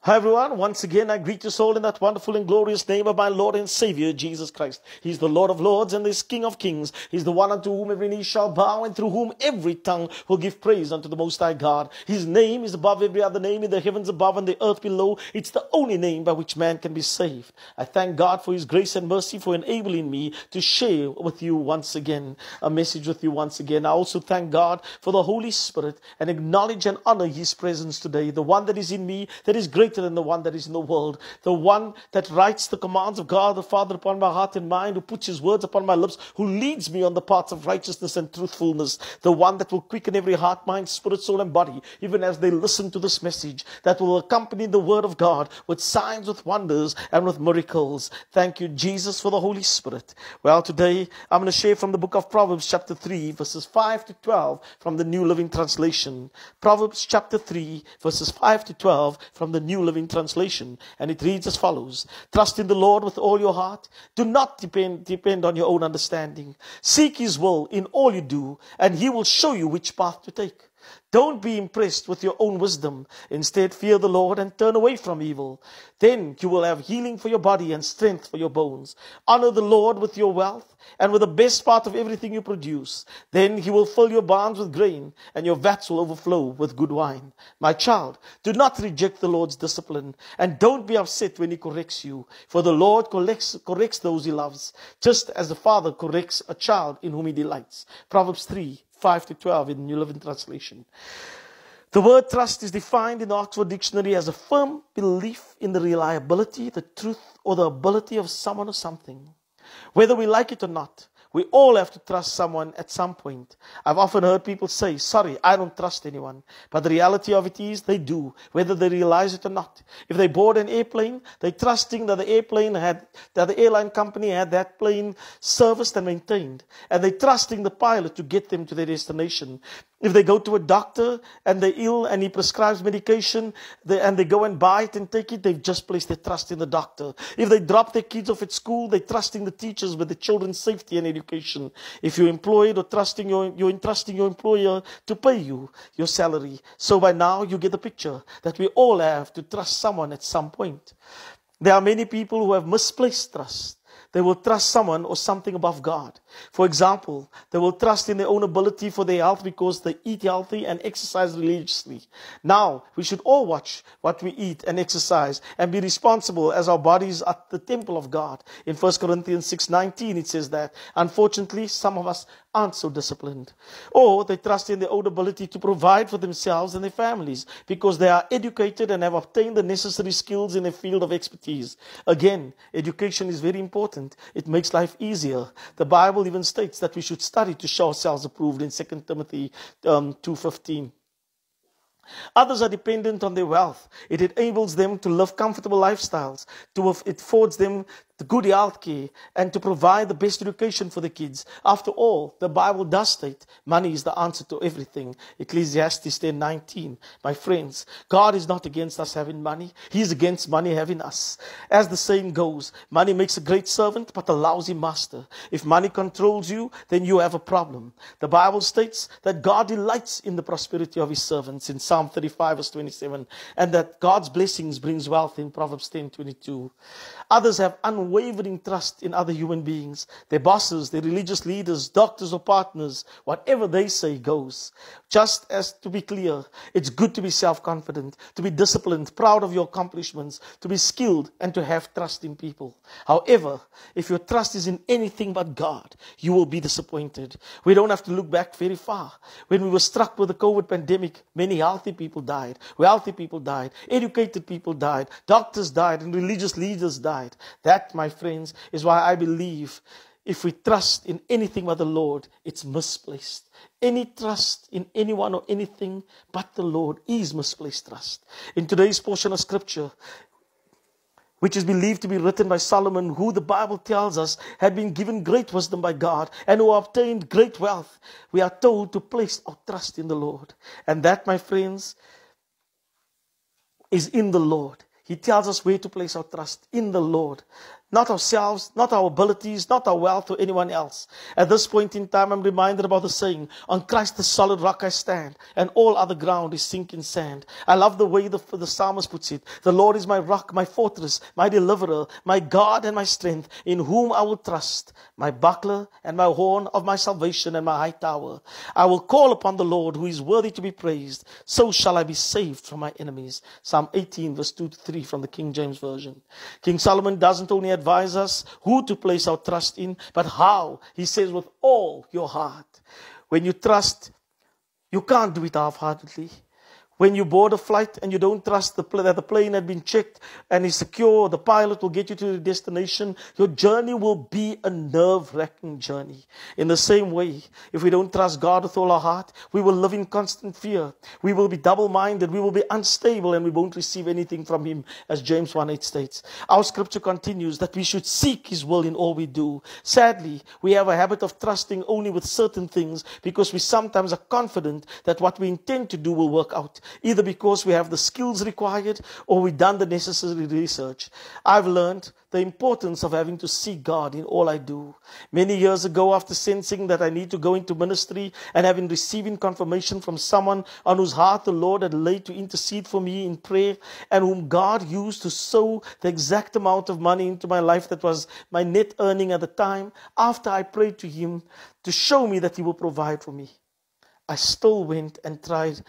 Hi everyone, once again I greet you all in that wonderful and glorious name of my Lord and Savior, Jesus Christ. He's the Lord of Lords and He's King of Kings. He's the one unto whom every knee shall bow and through whom every tongue will give praise unto the Most High God. His name is above every other name in the heavens above and the earth below. It's the only name by which man can be saved. I thank God for His grace and mercy for enabling me to share with you once again, a message with you once again. I also thank God for the Holy Spirit and acknowledge and honor His presence today, the one that is in me, that is greater than the one that is in the world, the one that writes the commands of God the Father upon my heart and mind, who puts His words upon my lips, who leads me on the paths of righteousness and truthfulness, the one that will quicken every heart, mind, spirit, soul, and body, even as they listen to this message, that will accompany the word of God with signs, with wonders, and with miracles. Thank you, Jesus, for the Holy Spirit. Well, today I'm going to share from the book of Proverbs chapter 3, verses 5 to 12 from the New Living Translation. Proverbs chapter 3, verses 5 to 12 from the New Living Translation. And it reads as follows: Trust in the Lord with all your heart. Do not depend on your own understanding. Seek His will in all you do, and He will show you which path to take. Don't be impressed with your own wisdom. Instead, fear the Lord and turn away from evil. Then you will have healing for your body and strength for your bones. Honor the Lord with your wealth and with the best part of everything you produce. Then He will fill your barns with grain and your vats will overflow with good wine. My child, do not reject the Lord's discipline and don't be upset when He corrects you. For the Lord corrects those He loves, just as the Father corrects a child in whom He delights. Proverbs 3, 5 to 12 in the New Living Translation. The word trust is defined in the Oxford Dictionary as a firm belief in the reliability, the truth, or the ability of someone or something. Whether we like it or not, we all have to trust someone at some point. I've often heard people say, sorry, I don't trust anyone. But the reality of it is they do, whether they realize it or not. If they board an airplane, they're trusting that the airline company had that plane serviced and maintained. And they're trusting the pilot to get them to their destination. If they go to a doctor and they're ill and he prescribes medication and they go and buy it and take it, they've just placed their trust in the doctor. If they drop their kids off at school, they're trusting the teachers with the children's safety and education. If you're employed or you're entrusting your employer to pay you your salary. So by now you get the picture that we all have to trust someone at some point. There are many people who have misplaced trust. They will trust someone or something above God. For example, they will trust in their own ability for their health because they eat healthy and exercise religiously. Now, we should all watch what we eat and exercise and be responsible as our bodies are the temple of God. In 1 Corinthians 6:19, it says that, unfortunately, some of us aren't so disciplined. Or they trust in their own ability to provide for themselves and their families because they are educated and have obtained the necessary skills in a field of expertise. Again, education is very important. It makes life easier. The Bible even states that we should study to show ourselves approved in 2 Timothy 2:15. Others are dependent on their wealth. It enables them to live comfortable lifestyles. It affords them the good health care and to provide the best education for the kids. After all, the Bible does state money is the answer to everything. Ecclesiastes 10:19. My friends, God is not against us having money. He is against money having us. As the saying goes, money makes a great servant but a lousy master. If money controls you, then you have a problem. The Bible states that God delights in the prosperity of His servants in Psalm 35 verse 27, and that God's blessings brings wealth in Proverbs 10:22. Others have unwavering trust in other human beings, their bosses, their religious leaders, doctors or partners. Whatever they say goes. Just as, to be clear, it's good to be self-confident, to be disciplined, proud of your accomplishments, to be skilled, and to have trust in people. However, if your trust is in anything but God, you will be disappointed. We don't have to look back very far. When we were struck with the COVID pandemic, many healthy people died, wealthy people died, educated people died, doctors died, and religious leaders died. That, my friends, is why I believe if we trust in anything but the Lord, it's misplaced. Any trust in anyone or anything but the Lord is misplaced trust. In today's portion of Scripture, which is believed to be written by Solomon, who the Bible tells us had been given great wisdom by God and who obtained great wealth, we are told to place our trust in the Lord. And that, my friends, is in the Lord. He tells us where to place our trust in the Lord. not ourselves, not our abilities, not our wealth or anyone else. At this point in time, I'm reminded about the saying, on Christ the solid rock I stand, and all other ground is sinking sand. I love the way the psalmist puts it. The Lord is my rock, my fortress, my deliverer, my God and my strength, in whom I will trust, my buckler and my horn of my salvation and my high tower. I will call upon the Lord, who is worthy to be praised. So shall I be saved from my enemies. Psalm 18 verse 2 to 3 from the King James Version. King Solomon doesn't only advise us who to place our trust in, but how. He says, with all your heart. When you trust, you can't do it half-heartedly. When you board a flight and you don't trust that the plane had been checked and is secure, the pilot will get you to the destination, your journey will be a nerve-wracking journey. In the same way, if we don't trust God with all our heart, we will live in constant fear. We will be double-minded, we will be unstable, and we won't receive anything from Him, as James 1:8 states. Our scripture continues that we should seek His will in all we do. Sadly, we have a habit of trusting only with certain things because we sometimes are confident that what we intend to do will work out, either because we have the skills required or we've done the necessary research. I've learned the importance of having to seek God in all I do. Many years ago, after sensing that I need to go into ministry and having receiving confirmation from someone on whose heart the Lord had laid to intercede for me in prayer, and whom God used to sow the exact amount of money into my life that was my net earning at the time, after I prayed to Him to show me that He will provide for me, I still went and tried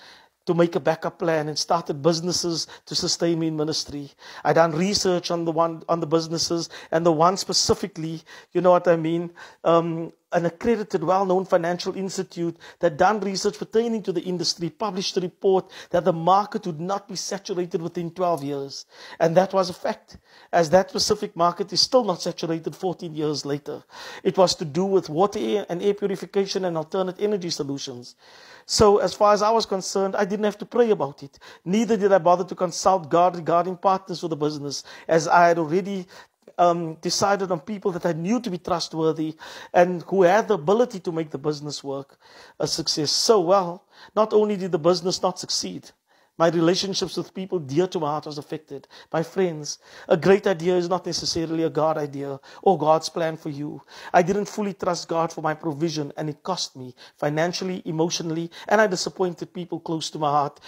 to make a backup plan and started businesses to sustain me in ministry. I done research on the businesses, and the one specifically, you know what I mean, an accredited, well-known financial institute that done research pertaining to the industry published a report that the market would not be saturated within 12 years. And that was a fact, as that specific market is still not saturated 14 years later. It was to do with water and air purification and alternate energy solutions. So as far as I was concerned, I didn't have to pray about it. Neither did I bother to consult God regarding partners for the business, as I had already decided on people that I knew to be trustworthy and who had the ability to make the business work a success. So well, not only did the business not succeed, my relationships with people dear to my heart was affected. My friends, a great idea is not necessarily a God idea or God's plan for you. I didn't fully trust God for my provision, and it cost me financially, emotionally, and I disappointed people close to my heart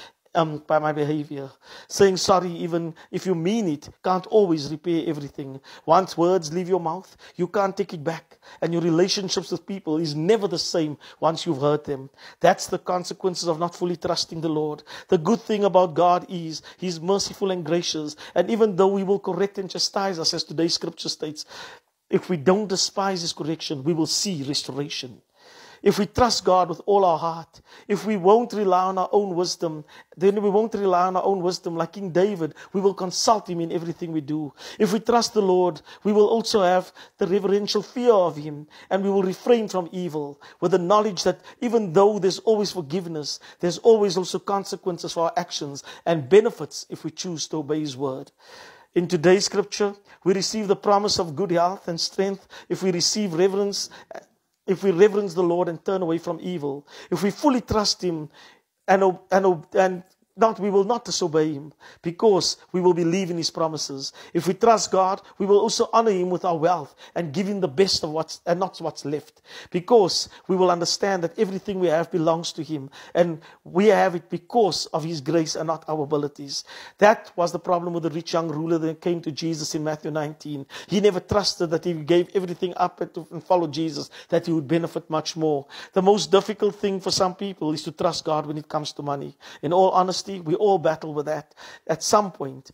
by my behavior. Saying sorry, even if you mean it, can't always repair everything. Once words leave your mouth, you can't take it back. And your relationships with people is never the same once you've hurt them. That's the consequences of not fully trusting the Lord. The good thing about God is He's merciful and gracious. And even though He will correct and chastise us, as today's scripture states, if we don't despise His correction, we will see restoration. If we trust God with all our heart, if we won't rely on our own wisdom, then we won't rely on our own wisdom like King David. We will consult Him in everything we do. If we trust the Lord, we will also have the reverential fear of Him, and we will refrain from evil with the knowledge that even though there's always forgiveness, there's always also consequences for our actions and benefits if we choose to obey His word. In today's scripture, we receive the promise of good health and strength if we receive reverence. If we reverence the Lord and turn away from evil, if we fully trust Him we will not disobey Him, because we will believe in His promises. If we trust God, we will also honor Him with our wealth and give Him the best of not what's left, because we will understand that everything we have belongs to Him, and we have it because of His grace and not our abilities. That was the problem with the rich young ruler that came to Jesus in Matthew 19. He never trusted that if he gave everything up and followed Jesus, that he would benefit much more. The most difficult thing for some people is to trust God when it comes to money. In all honesty, we all battle with that at some point.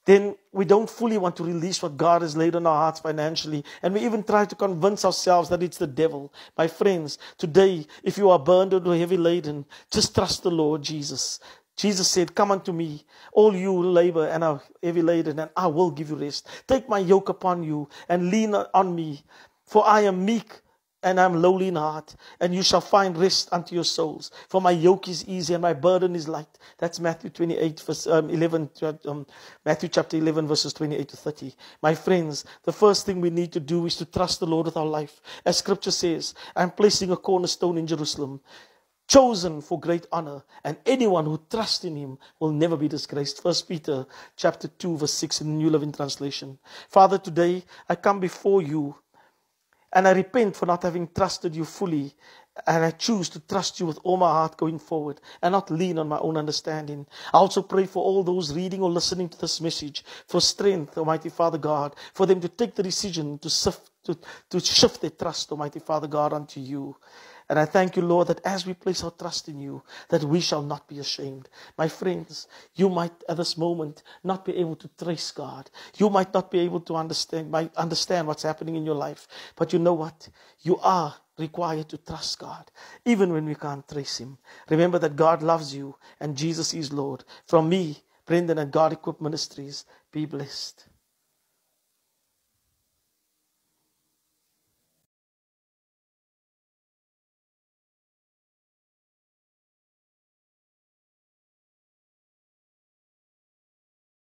Then we don't fully want to release what God has laid on our hearts financially, and we even try to convince ourselves that it's the devil. My friends, today, if you are burdened or heavy laden, just trust the Lord Jesus. Jesus said, "Come unto me, all you who labor and are heavy laden, and I will give you rest. Take my yoke upon you and lean on me, for I am meek and I'm lowly in heart, and you shall find rest unto your souls. For my yoke is easy and my burden is light." That's Matthew 28, verse 11. Matthew chapter 11, verses 28 to 30. My friends, the first thing we need to do is to trust the Lord with our life. As Scripture says, "I'm placing a cornerstone in Jerusalem." chosen for great honor, and anyone who trusts in him will never be disgraced. 1 Peter chapter 2 verse 6 in the New Living Translation. Father, today I come before you and I repent for not having trusted you fully. And I choose to trust you with all my heart going forward and not lean on my own understanding. I also pray for all those reading or listening to this message for strength, Almighty Father God, for them to take the decision to shift their trust, Almighty Father God, unto you. And I thank you, Lord, that as we place our trust in you, that we shall not be ashamed. My friends, you might at this moment not be able to trace God. You might not be able to understand what's happening in your life. But you know what? You are required to trust God, even when we can't trace him. Remember that God loves you and Jesus is Lord. From me, Brendan, and God Equipped Ministries, be blessed.